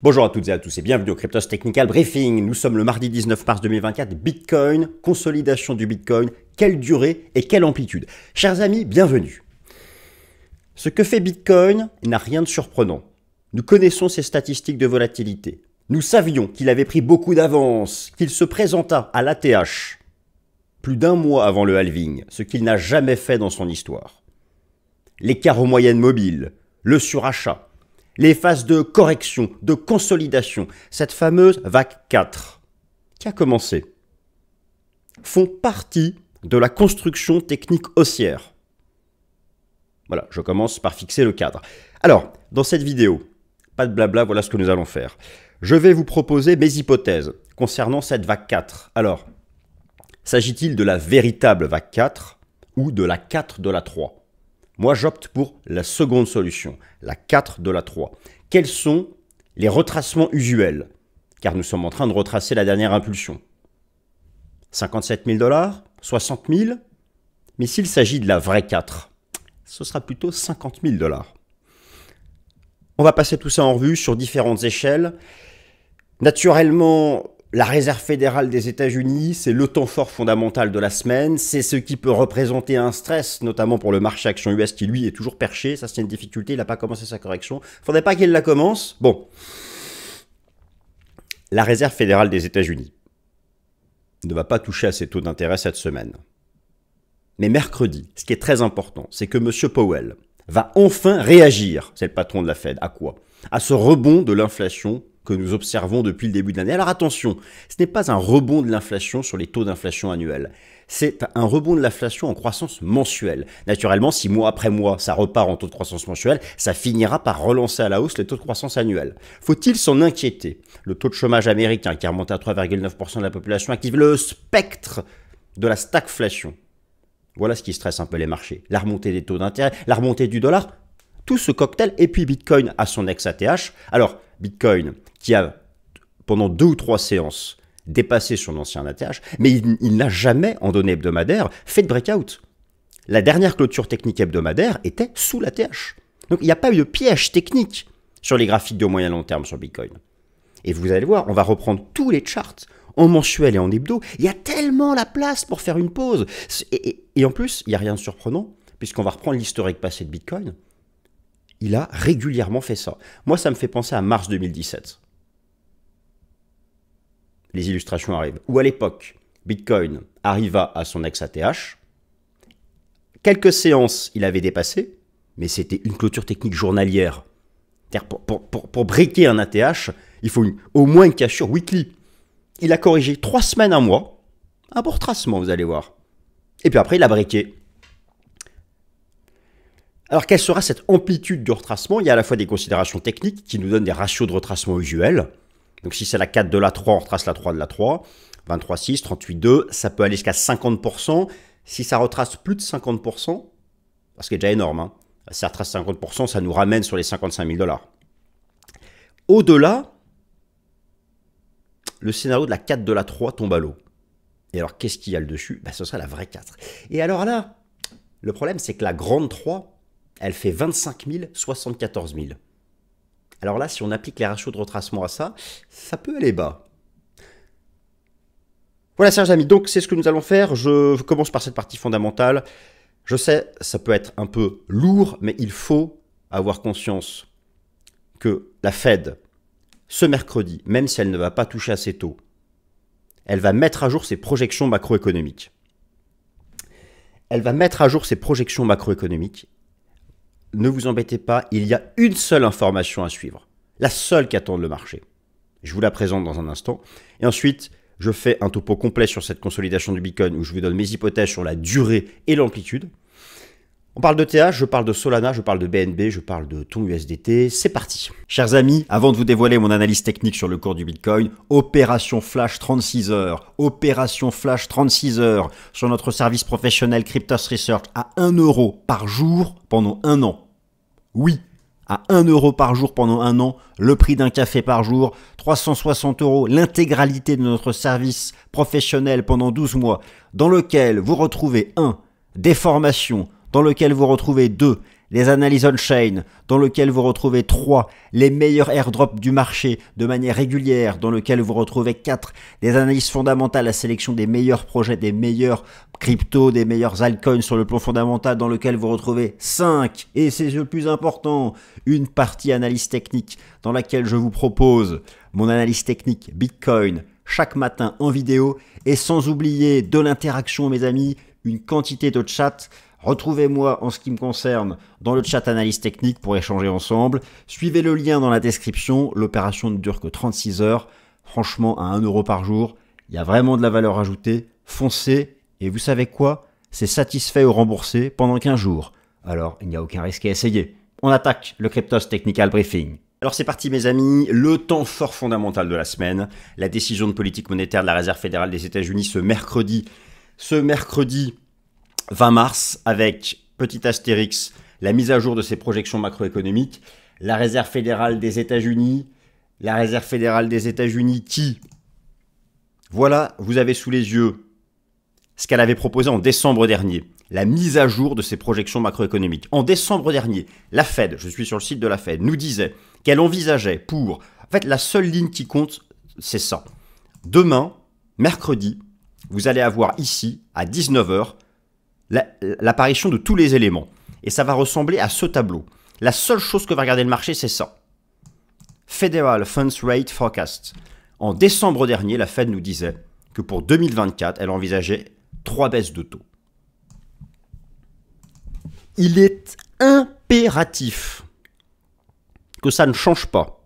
Bonjour à toutes et à tous et bienvenue au Cryptos Technical Briefing. Nous sommes le mardi 19 mars 2024, Bitcoin, consolidation du Bitcoin, quelle durée et quelle amplitude. Chers amis, bienvenue. Ce que fait Bitcoin n'a rien de surprenant. Nous connaissons ses statistiques de volatilité. Nous savions qu'il avait pris beaucoup d'avance, qu'il se présenta à l'ATH plus d'un mois avant le halving, ce qu'il n'a jamais fait dans son histoire. L'écart aux moyennes mobiles, le surachat, les phases de correction, de consolidation, cette fameuse vague 4 qui a commencé, font partie de la construction technique haussière. Voilà, je commence par fixer le cadre. Alors, dans cette vidéo, pas de blabla, voilà ce que nous allons faire. Je vais vous proposer mes hypothèses concernant cette vague 4. Alors, s'agit-il de la véritable vague 4 ou de la 4 de la 3 ? Moi, j'opte pour la seconde solution, la 4 de la 3. Quels sont les retracements usuels? Car nous sommes en train de retracer la dernière impulsion. 57 000 $, 60 000 $. Mais s'il s'agit de la vraie 4, ce sera plutôt 50 000 $. On va passer tout ça en revue sur différentes échelles. Naturellement, la Réserve fédérale des États-Unis, c'est le temps fort fondamental de la semaine. C'est ce qui peut représenter un stress, notamment pour le marché action US qui, lui, est toujours perché. Ça, c'est une difficulté. Il n'a pas commencé sa correction. Il ne faudrait pas qu'il la commence. Bon. La Réserve fédérale des États-Unis ne va pas toucher à ses taux d'intérêt cette semaine. Mais mercredi, ce qui est très important, c'est que M. Powell va enfin réagir. C'est le patron de la Fed. À quoi? À ce rebond de l'inflation que nous observons depuis le début de l'année. Alors attention, ce n'est pas un rebond de l'inflation sur les taux d'inflation annuels. C'est un rebond de l'inflation en croissance mensuelle. Naturellement, si mois après mois, ça repart en taux de croissance mensuelle, ça finira par relancer à la hausse les taux de croissance annuels. Faut-il s'en inquiéter? Le taux de chômage américain qui a remonté à 3,9% de la population active, le spectre de la stagflation. Voilà ce qui stresse un peu les marchés. La remontée des taux d'intérêt, la remontée du dollar, tout ce cocktail, et puis Bitcoin à son ex-ATH. Alors, Bitcoin qui a, pendant 2 ou 3 séances, dépassé son ancien ATH, mais il n'a jamais, en données hebdomadaires, fait de breakout. La dernière clôture technique hebdomadaire était sous l'ATH. Donc, il n'y a pas eu de piège technique sur les graphiques de moyen long terme sur Bitcoin. Et vous allez voir, on va reprendre tous les charts en mensuel et en hebdo. Il y a tellement la place pour faire une pause. Et en plus, il n'y a rien de surprenant, puisqu'on va reprendre l'historique passé de Bitcoin. Il a régulièrement fait ça. Moi, ça me fait penser à mars 2017. Les illustrations arrivent. Où à l'époque, Bitcoin arriva à son ex-ATH. Quelques séances, il avait dépassé, mais c'était une clôture technique journalière. C'est-à-dire pour breaker un ATH, il faut au moins une cassure weekly. Il a corrigé 3 semaines, un mois. Un bon retracement, vous allez voir. Et puis après, il a breaké. Alors, quelle sera cette amplitude de retracement? Il y a à la fois des considérations techniques qui nous donnent des ratios de retracement usuels. Donc, si c'est la 4 de la 3, on retrace la 3 de la 3. 23,6, 38,2, ça peut aller jusqu'à 50%. Si ça retrace plus de 50%, ce qui est déjà énorme, hein, si ça retrace 50%, ça nous ramène sur les 55 000 $. Au-delà, le scénario de la 4 de la 3 tombe à l'eau. Et alors, qu'est-ce qu'il y a le dessus? Ce sera la vraie 4. Et alors là, le problème, c'est que la grande 3, elle fait 25 000, 74 000. Alors là, si on applique les ratios de retracement à ça, ça peut aller bas. Voilà, chers amis, donc c'est ce que nous allons faire. Je commence par cette partie fondamentale. Je sais, ça peut être un peu lourd, mais il faut avoir conscience que la Fed, ce mercredi, même si elle ne va pas toucher à ses taux, elle va mettre à jour ses projections macroéconomiques. Elle va mettre à jour ses projections macroéconomiques. Ne vous embêtez pas, il y a une seule information à suivre. La seule qui attend le marché. Je vous la présente dans un instant. Et ensuite, je fais un topo complet sur cette consolidation du Bitcoin où je vous donne mes hypothèses sur la durée et l'amplitude. On parle de TH, je parle de Solana, je parle de BNB, je parle de ton USDT. C'est parti. Chers amis, avant de vous dévoiler mon analyse technique sur le cours du Bitcoin, opération flash 36 heures. Opération flash 36 heures sur notre service professionnel Cryptos Research à 1 € par jour pendant 1 an. Oui, à 1 € par jour pendant 1 an, le prix d'un café par jour, 360 €, l'intégralité de notre service professionnel pendant 12 mois, dans lequel vous retrouvez 1. Des formations, dans lequel vous retrouvez 2. des analyses on-chain, dans lequel vous retrouvez 3, les meilleurs airdrops du marché de manière régulière, dans lequel vous retrouvez 4, des analyses fondamentales, la sélection des meilleurs projets, des meilleurs cryptos, des meilleurs altcoins sur le plan fondamental, dans lequel vous retrouvez 5, et c'est le plus important, une partie analyse technique, dans laquelle je vous propose mon analyse technique Bitcoin chaque matin en vidéo, et sans oublier de l'interaction, mes amis, une quantité de chat. Retrouvez-moi en ce qui me concerne dans le chat analyse technique pour échanger ensemble. Suivez le lien dans la description. L'opération ne dure que 36 heures. Franchement, à 1 € par jour, il y a vraiment de la valeur ajoutée. Foncez et vous savez quoi? C'est satisfait ou remboursé pendant 15 jours. Alors, il n'y a aucun risque à essayer. On attaque le Cryptos Technical Briefing. Alors c'est parti mes amis, le temps fort fondamental de la semaine. La décision de politique monétaire de la Réserve fédérale des États-Unis ce mercredi 20 mars, avec, petit astérix, la mise à jour de ses projections macroéconomiques. La Réserve fédérale des États-Unis qui, voilà, vous avez sous les yeux ce qu'elle avait proposé en décembre dernier, la mise à jour de ses projections macroéconomiques. En décembre dernier, la Fed, je suis sur le site de la Fed, nous disait qu'elle envisageait pour... En fait, la seule ligne qui compte, c'est ça. Demain, mercredi, vous allez avoir ici, à 19 h, l'apparition de tous les éléments. Et ça va ressembler à ce tableau. La seule chose que va regarder le marché, c'est ça. Federal Funds Rate Forecast. En décembre dernier, la Fed nous disait que pour 2024, elle envisageait 3 baisses de taux. Il est impératif que ça ne change pas.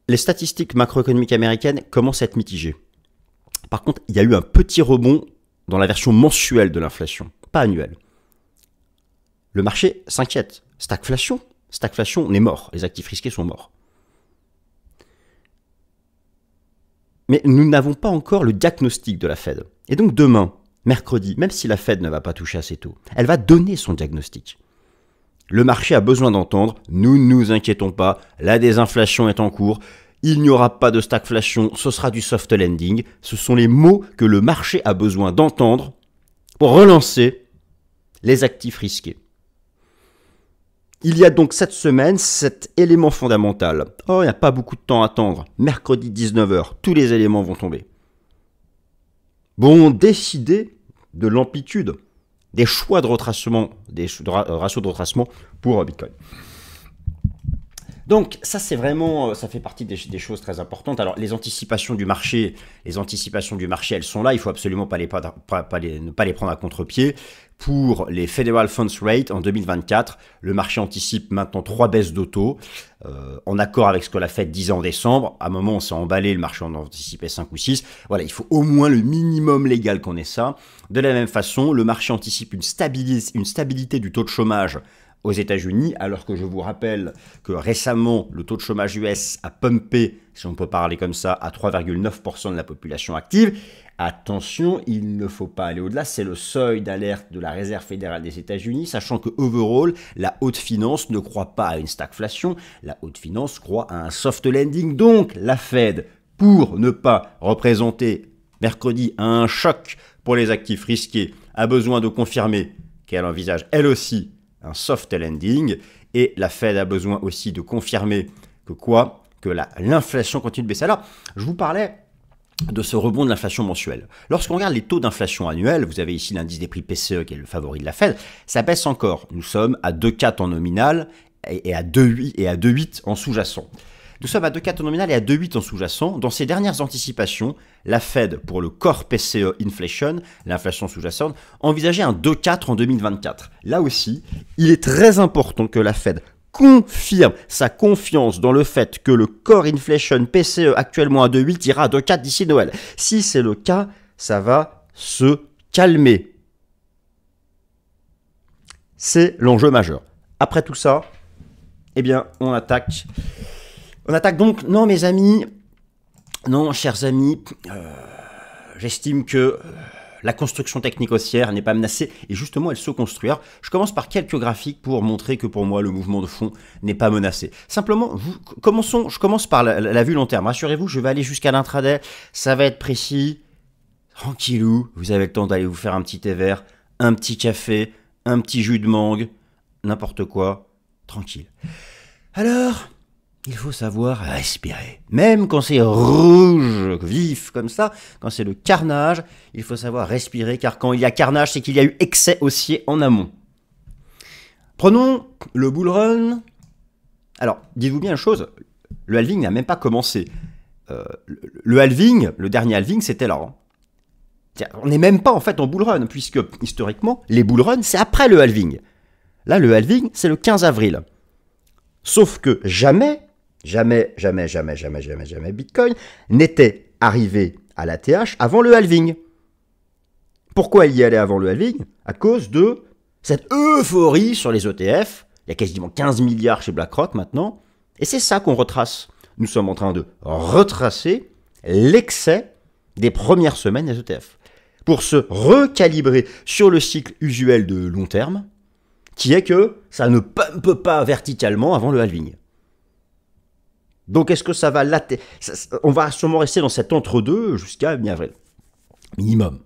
Les statistiques macroéconomiques américaines commencent à être mitigées. Par contre, il y a eu un petit rebond dans la version mensuelle de l'inflation, pas annuelle. Le marché s'inquiète. Stagflation, on est mort. Les actifs risqués sont morts. Mais nous n'avons pas encore le diagnostic de la Fed. Et donc demain, mercredi, même si la Fed ne va pas toucher à ces taux, elle va donner son diagnostic. Le marché a besoin d'entendre, nous ne nous inquiétons pas, la désinflation est en cours, il n'y aura pas de stagflation, ce sera du soft landing. Ce sont les mots que le marché a besoin d'entendre pour relancer les actifs risqués. Il y a donc cette semaine cet élément fondamental. Oh, il n'y a pas beaucoup de temps à attendre. Mercredi 19 h, tous les éléments vont tomber. Vont décider de l'amplitude des choix de retracement, des ratios de retracement pour Bitcoin. Donc ça c'est vraiment, ça fait partie des choses très importantes. Alors les anticipations du marché, elles sont là. Il faut absolument ne pas les prendre à contre-pied. Pour les Federal Funds Rate en 2024, le marché anticipe maintenant 3 baisses de taux, en accord avec ce que la Fed disait en décembre. À un moment, on s'est emballé, le marché en anticipait 5 ou 6. Voilà, il faut au moins le minimum légal qu'on ait ça. De la même façon, le marché anticipe une stabilité du taux de chômage aux États-Unis, alors que je vous rappelle que récemment, le taux de chômage US a pumpé, si on peut parler comme ça, à 3,9% de la population active. Attention, il ne faut pas aller au-delà, c'est le seuil d'alerte de la Réserve fédérale des États-Unis, sachant que overall, la haute finance ne croit pas à une stagflation, la haute finance croit à un soft landing. Donc, la Fed, pour ne pas représenter mercredi un choc pour les actifs risqués, a besoin de confirmer qu'elle envisage elle aussi un soft landing, et la Fed a besoin aussi de confirmer que l'inflation continue de baisser. Alors, je vous parlais de ce rebond de l'inflation mensuelle. Lorsqu'on regarde les taux d'inflation annuels, vous avez ici l'indice des prix PCE qui est le favori de la Fed, ça baisse encore. Nous sommes à 2,4 en nominal et à 2,8 en sous-jacent. Nous sommes à 2,4 en nominal et à 2,8 en sous-jacent. Dans ces dernières anticipations, la Fed, pour le core PCE inflation, l'inflation sous-jacente, envisageait un 2,4 en 2024. Là aussi, il est très important que la Fed confirme sa confiance dans le fait que le core inflation PCE actuellement à 2,8 ira à 2,4 d'ici Noël. Si c'est le cas, ça va se calmer. C'est l'enjeu majeur. Après tout ça, eh bien, on attaque. On attaque donc, non mes amis, non chers amis, j'estime que la construction technique haussière n'est pas menacée et justement elle se construit. Alors, je commence par quelques graphiques pour montrer que pour moi le mouvement de fond n'est pas menacé. Simplement, je commence par la vue long terme. Rassurez-vous, je vais aller jusqu'à l'intraday, ça va être précis, tranquillou, vous avez le temps d'aller vous faire un petit thé vert, un petit café, un petit jus de mangue, n'importe quoi, tranquille. Alors, il faut savoir respirer. Même quand c'est rouge, vif comme ça, quand c'est le carnage, il faut savoir respirer, car quand il y a carnage, c'est qu'il y a eu excès haussier en amont. Prenons le bull run. Alors, dites-vous bien une chose, le halving n'a même pas commencé. Le halving, le dernier halving, c'était là. On n'est même pas en fait en bull run, puisque historiquement, les bull runs, c'est après le halving. Là, le halving, c'est le 15 avril. Sauf que jamais Bitcoin n'était arrivé à l'ATH avant le halving. Pourquoi il y allait avant le halving? À cause de cette euphorie sur les ETF. Il y a quasiment 15 milliards chez BlackRock maintenant. Et c'est ça qu'on retrace. Nous sommes en train de retracer l'excès des premières semaines des ETF. Pour se recalibrer sur le cycle usuel de long terme, qui est que ça ne pumpe pas verticalement avant le halving. Donc est-ce que ça va on va sûrement rester dans cet entre-deux jusqu'à mi-avril. Minimum.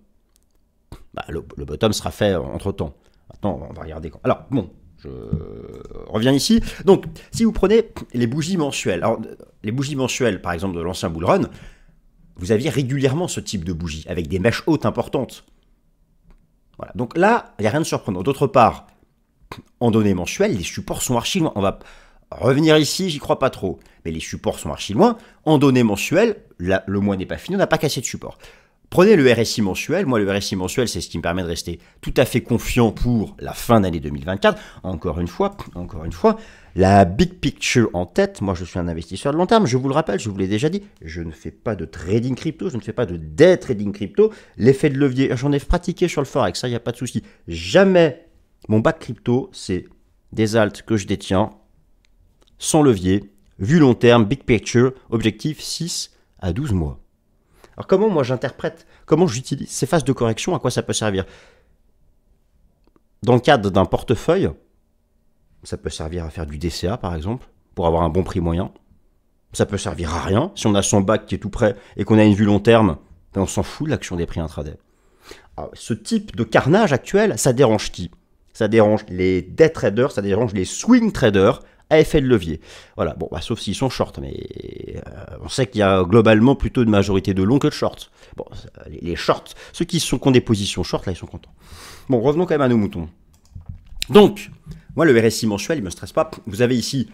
Le bottom sera fait entre-temps. Maintenant, on va regarder quand. Alors, bon, je reviens ici. Donc, si vous prenez les bougies mensuelles, alors les bougies mensuelles, par exemple, de l'ancien bull run, vous aviez régulièrement ce type de bougie, avec des mèches hautes importantes. Voilà. Donc là, il n'y a rien de surprenant. D'autre part, en données mensuelles, les supports sont archi loin. On va revenir ici, j'y crois pas trop. Mais les supports sont archi loin. En données mensuelles, le mois n'est pas fini, on n'a pas cassé de support. Prenez le RSI mensuel. Moi, le RSI mensuel, c'est ce qui me permet de rester tout à fait confiant pour la fin d'année 2024. Encore une fois, la big picture en tête. Moi, je suis un investisseur de long terme. Je vous le rappelle, je vous l'ai déjà dit, je ne fais pas de trading crypto, je ne fais pas de day trading crypto. L'effet de levier, j'en ai pratiqué sur le forex, ça, il n'y a pas de souci. Jamais mon bac crypto, c'est des alts que je détiens sans levier, vue long terme, big picture, objectif 6 à 12 mois. Alors comment moi j'interprète, comment j'utilise ces phases de correction, à quoi ça peut servir? Dans le cadre d'un portefeuille, ça peut servir à faire du DCA par exemple, pour avoir un bon prix moyen. Ça peut servir à rien, si on a son bac qui est tout prêt et qu'on a une vue long terme, ben on s'en fout de l'action des prix intraday. Alors, ce type de carnage actuel, ça dérange qui? Ça dérange les day traders, ça dérange les swing traders à effet de levier. Voilà, bon, sauf s'ils sont short, mais on sait qu'il y a globalement plutôt une majorité de long que de short. Bon, les shorts, ceux qui ont des positions short, là, ils sont contents. Bon, revenons quand même à nos moutons. Donc, moi, le RSI mensuel, il ne me stresse pas. Vous avez ici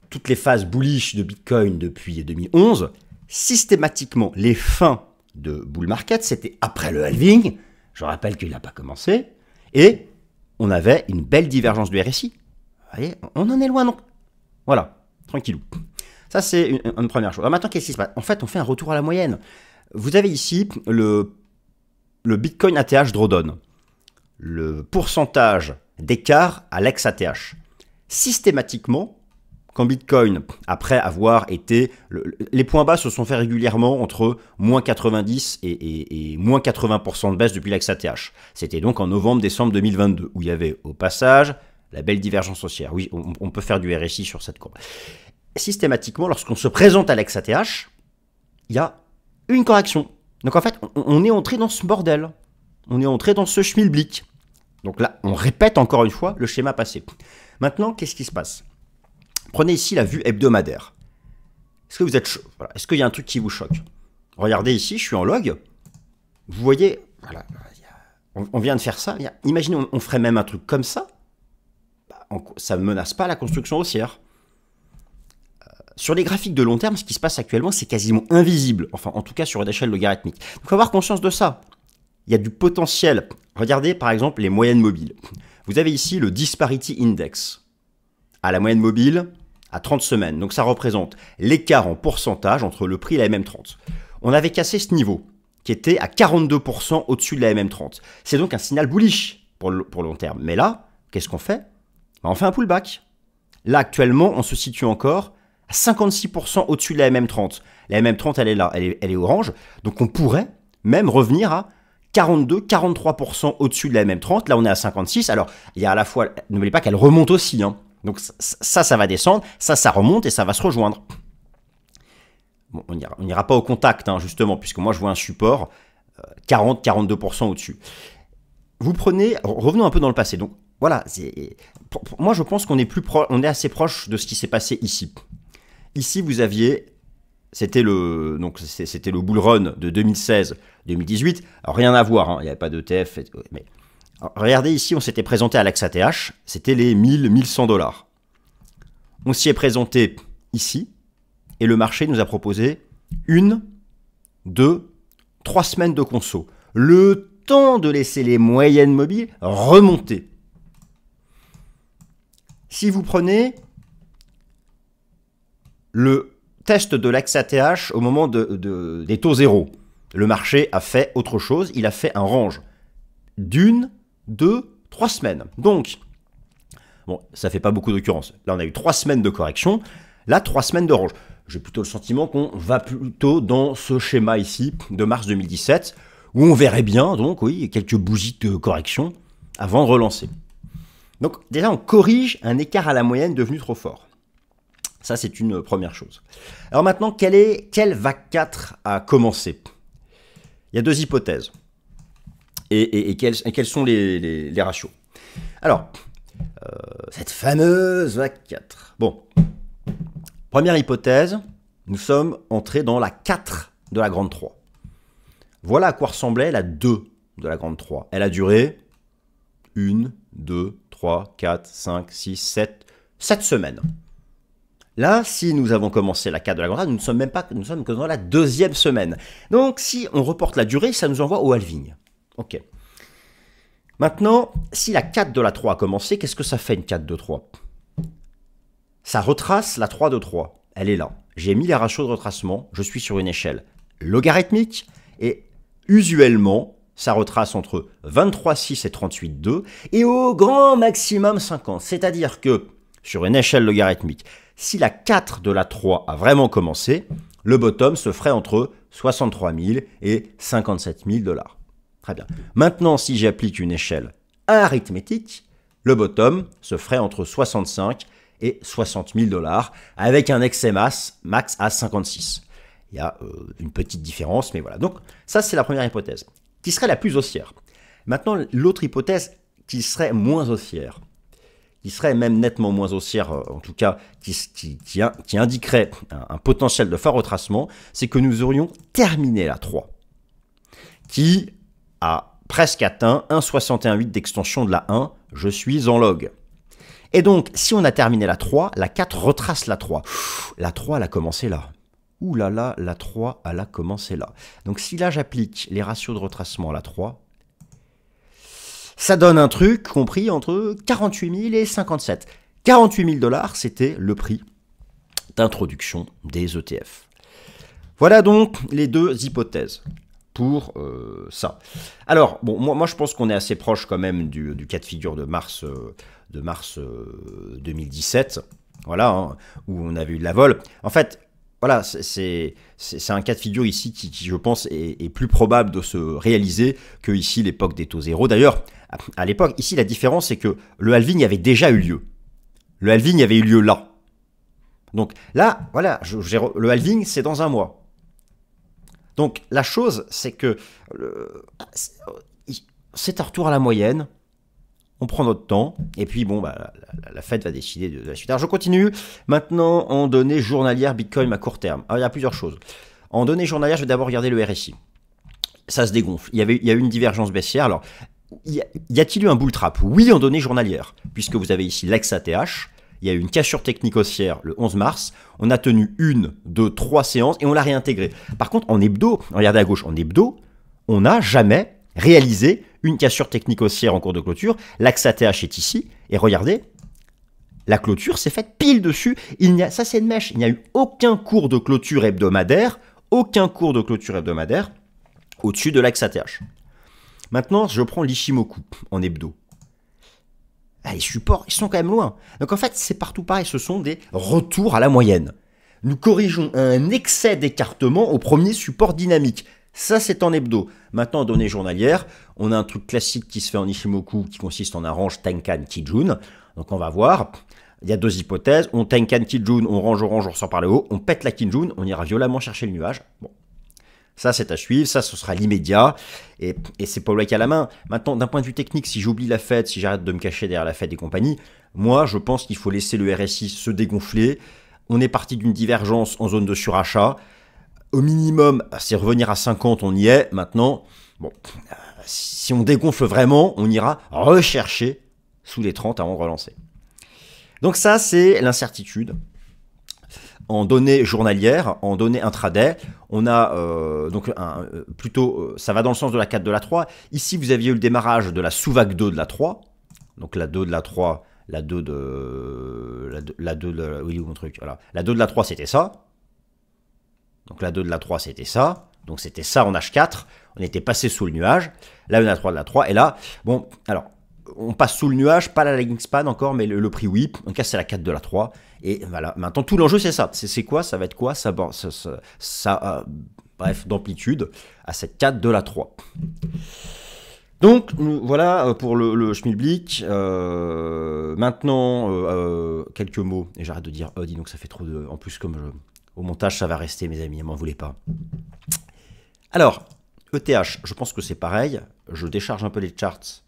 toutes les phases bullish de Bitcoin depuis 2011. Systématiquement, les fins de bull market, c'était après le halving. Je rappelle qu'il n'a pas commencé. Et on avait une belle divergence du RSI. Vous voyez, on en est loin, non? Voilà, tranquillou. Ça, c'est une première chose. Alors maintenant, qu'est-ce qui se passe? En fait, on fait un retour à la moyenne. Vous avez ici le Bitcoin ATH Drawdown, le pourcentage d'écart à l'ex-ATH. Systématiquement, quand Bitcoin, après avoir été... les points bas se sont faits régulièrement entre moins 90 et moins 80% de baisse depuis l'ex-ATH. C'était donc en novembre-décembre 2022, où il y avait au passage... la belle divergence haussière. Oui, on peut faire du RSI sur cette courbe. Systématiquement, lorsqu'on se présente à l'ex-ATH, il y a une correction. Donc en fait, on est entré dans ce bordel. On est entré dans ce schmilblick. Donc là, on répète encore une fois le schéma passé. Maintenant, qu'est-ce qui se passe? Prenez ici la vue hebdomadaire. Est-ce que vous êtes voilà. Est-ce qu'il y a un truc qui vous choque? Regardez ici, je suis en log. Vous voyez, voilà, on vient de faire ça. Imaginez, on ferait même un truc comme ça. Ça ne menace pas la construction haussière. Sur les graphiques de long terme, ce qui se passe actuellement, c'est quasiment invisible. Enfin, en tout cas, sur une échelle logarithmique. Il faut avoir conscience de ça. Il y a du potentiel. Regardez, par exemple, les moyennes mobiles. Vous avez ici le Disparity Index. À la moyenne mobile, à 30 semaines. Donc, ça représente l'écart en pourcentage entre le prix et la MM30. On avait cassé ce niveau, qui était à 42% au-dessus de la MM30. C'est donc un signal bullish pour le long terme. Mais là, qu'est-ce qu'on fait? On fait un pullback. Là, actuellement, on se situe encore à 56% au-dessus de la MM30. La MM30, elle est là, elle est orange. Donc, on pourrait même revenir à 42-43% au-dessus de la MM30. Là, on est à 56. Alors, il y a à la fois, n'oubliez pas qu'elle remonte aussi. Donc, ça va descendre. Ça remonte et ça va se rejoindre. Bon, on n'ira pas au contact, justement, puisque moi, je vois un support 40-42% au-dessus. Vous prenez, revenons un peu dans le passé. Donc, voilà, moi je pense qu'on est on est assez proche de ce qui s'est passé ici. Ici, vous aviez, c'était le bull run de 2016-2018. Alors, rien à voir, hein, il n'y avait pas d'ETF. Mais alors, regardez ici, on s'était présenté à l'AXATH, c'était les 1000-1100 $. On s'y est présenté ici, et le marché nous a proposé 1, 2, 3 semaines de conso. Le temps de laisser les moyennes mobiles remonter. Si vous prenez le test de l'AXATH au moment des taux zéro, le marché a fait autre chose, il a fait un range d'1, 2, 3 semaines. Donc, bon, ça fait pas beaucoup d'occurrences. Là, on a eu 3 semaines de correction, là, 3 semaines de range. J'ai plutôt le sentiment qu'on va plutôt dans ce schéma ici de mars 2017, où on verrait bien, donc, oui, quelques bougies de correction avant de relancer. Donc, déjà, on corrige un écart à la moyenne devenu trop fort. Ça, c'est une première chose. Alors maintenant, quelle vague 4 a commencé? Il y a 2 hypothèses. Et quels sont les ratios? Alors, cette fameuse vague 4. Bon, première hypothèse, nous sommes entrés dans la 4 de la grande 3. Voilà à quoi ressemblait la 2 de la grande 3. Elle a duré 1, 2, 3, 4, 5, 6, 7 semaines. Là, si nous avons commencé la 4 de la grande 3, nous sommes que dans la 2e semaine. Donc, si on reporte la durée, ça nous envoie au halving. Ok. Maintenant, si la 4 de la 3 a commencé, qu'est-ce que ça fait une 4 de 3? Ça retrace la 3 de 3. Elle est là. J'ai mis les ratios de retracement. Je suis sur une échelle logarithmique. Et usuellement, ça retrace entre 23,6 et 38,2. Et au grand maximum 50. C'est-à-dire que, sur une échelle logarithmique, si la 4 de la 3 a vraiment commencé, le bottom se ferait entre 63 000 et 57 000 $. Très bien. Maintenant, si j'applique une échelle arithmétique, le bottom se ferait entre 65 et 60 000 $, avec un excès max à 56. Il y a une petite différence, mais voilà. Donc, ça, c'est la première hypothèse, qui serait la plus haussière. Maintenant, l'autre hypothèse qui serait moins haussière, qui serait même nettement moins haussière, en tout cas, qui indiquerait un potentiel de fort retracement, c'est que nous aurions terminé la 3, qui a presque atteint 1,618 d'extension de la 1, je suis en log. Et donc, si on a terminé la 3, la 4 retrace la 3. La 3, elle a commencé là. Ouh là là, la 3, elle a commencé là. Donc, si là, j'applique les ratios de retracement à la 3, ça donne un truc compris entre 48 000 et 57. 48 000 $, c'était le prix d'introduction des ETF. Voilà donc les 2 hypothèses pour ça. Alors, bon, moi je pense qu'on est assez proche quand même du cas de figure de mars 2017, voilà, hein, où on avait eu de la vol. En fait, voilà, c'est un cas de figure ici qui je pense, est plus probable de se réaliser que ici l'époque des taux zéro. D'ailleurs, à l'époque, ici, la différence, c'est que le halving avait déjà eu lieu. Le halving avait eu lieu là. Donc là, voilà, le halving, c'est dans un mois. Donc la chose, c'est que c'est un retour à la moyenne. On prend notre temps, et puis bon, bah, la Fed va décider de la suite. Alors je continue. Maintenant, en données journalières Bitcoin à court terme. Alors il y a plusieurs choses. En données journalières, je vais d'abord regarder le RSI. Ça se dégonfle. Il y a eu une divergence baissière. Alors, y a-t-il eu un bull trap? Oui, en données journalières, puisque vous avez ici l'XATH. Il y a eu une cassure technique haussière le 11 mars. On a tenu 1, 2, 3 séances et on l'a réintégré. Par contre, en hebdo, regardez à gauche, en hebdo, on n'a jamais réalisé une cassure technique haussière en cours de clôture. L'XATH est ici. Et regardez, la clôture s'est faite pile dessus. Ça, c'est une mèche. Il n'y a eu aucun cours de clôture hebdomadaire. Au-dessus de l'XATH. Maintenant, je prends l'Ishimoku en hebdo. Ah, les supports, ils sont quand même loin. Donc en fait, c'est partout pareil, ce sont des retours à la moyenne. Nous corrigeons un excès d'écartement au premier support dynamique. Ça, c'est en hebdo. Maintenant, en données journalières, on a un truc classique qui se fait en Ishimoku qui consiste en un range Tenkan Kijun. Donc on va voir. Il y a 2 hypothèses. On Tenkan Kijun, on range, on ressort par le haut. On pète la Kijun, on ira violemment chercher le nuage. Bon. Ça, c'est à suivre. Ça, ce sera l'immédiat. Et c'est Paul Wake à la main. Maintenant, d'un point de vue technique, si j'oublie la Fed, si j'arrête de me cacher derrière la Fed et compagnie, moi, je pense qu'il faut laisser le RSI se dégonfler. On est parti d'une divergence en zone de surachat. Au minimum, c'est revenir à 50, on y est. Maintenant, bon, si on dégonfle vraiment, on ira rechercher sous les 30 avant de relancer. Donc ça, c'est l'incertitude. En données journalières, en données intraday, on a donc plutôt, ça va dans le sens de la 4 de la 3. Ici, vous aviez eu le démarrage de la sous-vague 2 de la 3. Donc la 2 de la 3, la 2 de la, oui, mon truc, voilà. La 2 de la 3, c'était ça. Donc la 2 de la 3, c'était ça. Donc c'était ça en H4. On était passé sous le nuage. Là, on a la 3 de la 3. Et là, bon, alors, on passe sous le nuage, pas la lagging span encore, mais le prix whip. En tout cas, c'est la 4 de la 3. Et voilà, maintenant, tout l'enjeu, c'est ça. C'est quoi? Ça va être quoi? Bref, d'amplitude à cette 4 de la 3. Donc, voilà pour le Schmilblick. Maintenant, quelques mots. Et j'arrête de dire, dis donc ça fait trop de... En plus, comme au montage, ça va rester, mes amis, ne m'en voulez pas. Alors, ETH, je pense que c'est pareil. Je décharge un peu les charts.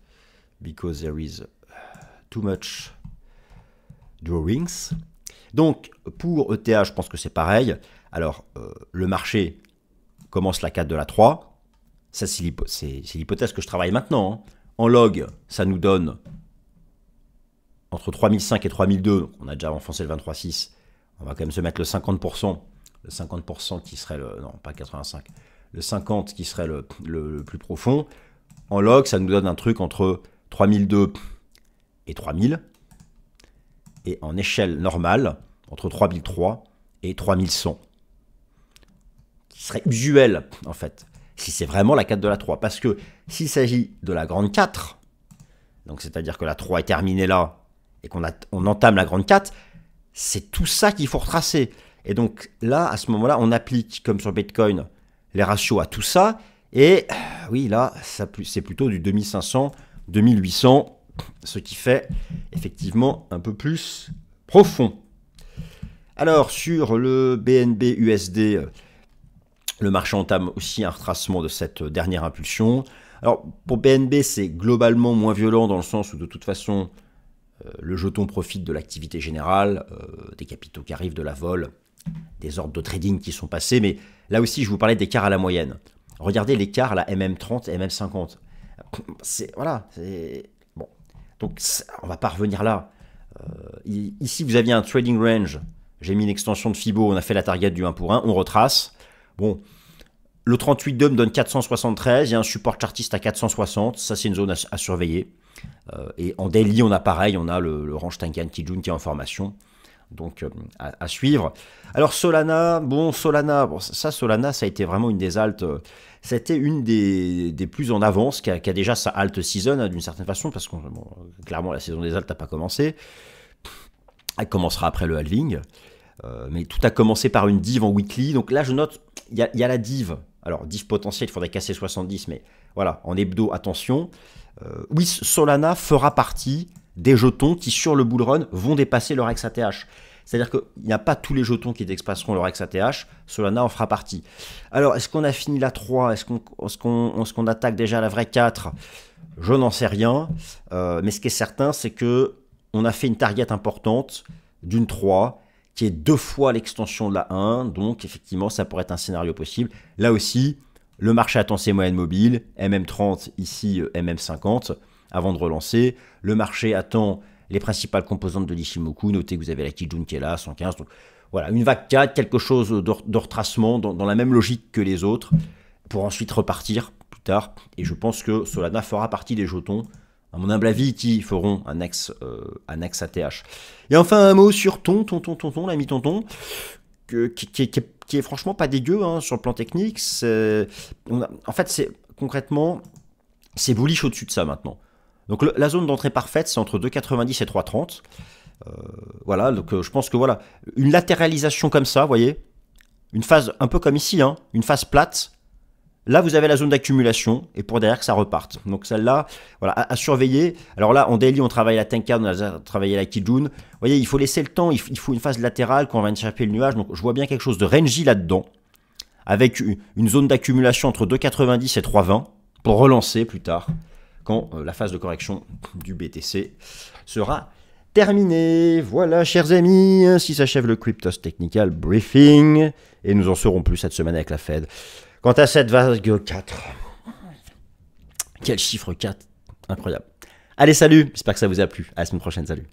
Because there is too much drawings. Donc, pour ETH, je pense que c'est pareil. Alors, le marché commence la 4 de la 3. Ça, c'est l'hypothèse que je travaille maintenant. Hein. En log, ça nous donne entre 3005 et 3002. On a déjà enfoncé le 23,6. On va quand même se mettre le 50%. Le 50% qui serait le... Non, pas 85. Le 50 qui serait le plus profond. En log, ça nous donne un truc entre 3002 et 3000. Et en échelle normale, entre 3003 et 3100. Qui serait usuel, en fait, si c'est vraiment la 4 de la 3. Parce que s'il s'agit de la grande 4, donc c'est-à-dire que la 3 est terminée là, et qu'on entame la grande 4, c'est tout ça qu'il faut retracer. Et donc là, à ce moment-là, on applique, comme sur Bitcoin, les ratios à tout ça. Et oui, là, c'est plutôt du 2500, 2800, ce qui fait effectivement un peu plus profond. Alors, sur le BNB USD, le marché entame aussi un retracement de cette dernière impulsion. Alors, pour BNB, c'est globalement moins violent dans le sens où, de toute façon, le jeton profite de l'activité générale, des capitaux qui arrivent de la vol, des ordres de trading qui sont passés. Mais là aussi, je vous parlais d'écart à la moyenne. Regardez l'écart à la MM30 et MM50. Voilà. Bon. Donc, on ne va pas revenir là. Ici, vous aviez un trading range. J'ai mis une extension de Fibo. On a fait la target du 1 pour 1. On retrace. Bon. Le 38.2 me donne 473. Il y a un support chartiste à 460. Ça, c'est une zone à surveiller. Et en daily, on a pareil. On a le range Tenkan Kijun qui est en formation. Donc, à suivre. Alors, Solana. Bon, Solana, ça a été vraiment une des altes. C'était une des plus en avance, qui a déjà sa alt season, d'une certaine façon, parce que clairement, la saison des altes n'a pas commencé. Elle commencera après le halving. Mais tout a commencé par une div en weekly. Donc là, je note, il y a la div. Alors, div potentielle, il faudrait casser 70, mais voilà, en hebdo, attention. Oui, Solana fera partie des jetons qui, sur le bull run, vont dépasser leur XATH. C'est-à-dire qu'il n'y a pas tous les jetons qui dépasseront leur XATH. Solana en fera partie. Alors, est-ce qu'on a fini la 3? Est-ce qu'on attaque déjà la vraie 4? Je n'en sais rien. Mais ce qui est certain, c'est qu'on a fait une target importante d'une 3 qui est 2 fois l'extension de la 1. Donc, effectivement, ça pourrait être un scénario possible. Là aussi, le marché attend ses moyennes mobiles. MM30, ici MM50, avant de relancer. Le marché attend les principales composantes de l'Ishimoku. Notez que vous avez la Kijun qui est là, 115. Donc, voilà, une vague 4, quelque chose de retracement dans la même logique que les autres, pour ensuite repartir plus tard. Et je pense que Solana fera partie des jetons, à mon humble avis, qui feront un ex ATH. Et enfin, un mot sur Tonton, l'ami Tonton, qui est franchement pas dégueu hein, sur le plan technique. En fait, concrètement, c'est bullish au-dessus de ça maintenant. Donc la zone d'entrée parfaite, c'est entre 2,90 et 3,30. Voilà, donc je pense que voilà, une latéralisation comme ça, vous voyez, une phase un peu comme ici, hein, une phase plate. Là, vous avez la zone d'accumulation et pour derrière que ça reparte. Donc celle-là, voilà, à surveiller. Alors là, en daily, on travaille la Tenkan, on a travaillé la Kijun. Vous voyez, il faut laisser le temps, il faut une phase latérale quand on va échapper le nuage. Donc je vois bien quelque chose de rangy là-dedans, avec une zone d'accumulation entre 2,90 et 3,20 pour relancer plus tard quand la phase de correction du BTC sera terminée. Voilà, chers amis, ainsi s'achève le Cryptos Technical Briefing et nous en saurons plus cette semaine avec la Fed. Quant à cette vague 4, quel chiffre 4, incroyable. Allez, salut, j'espère que ça vous a plu. À la semaine prochaine, salut.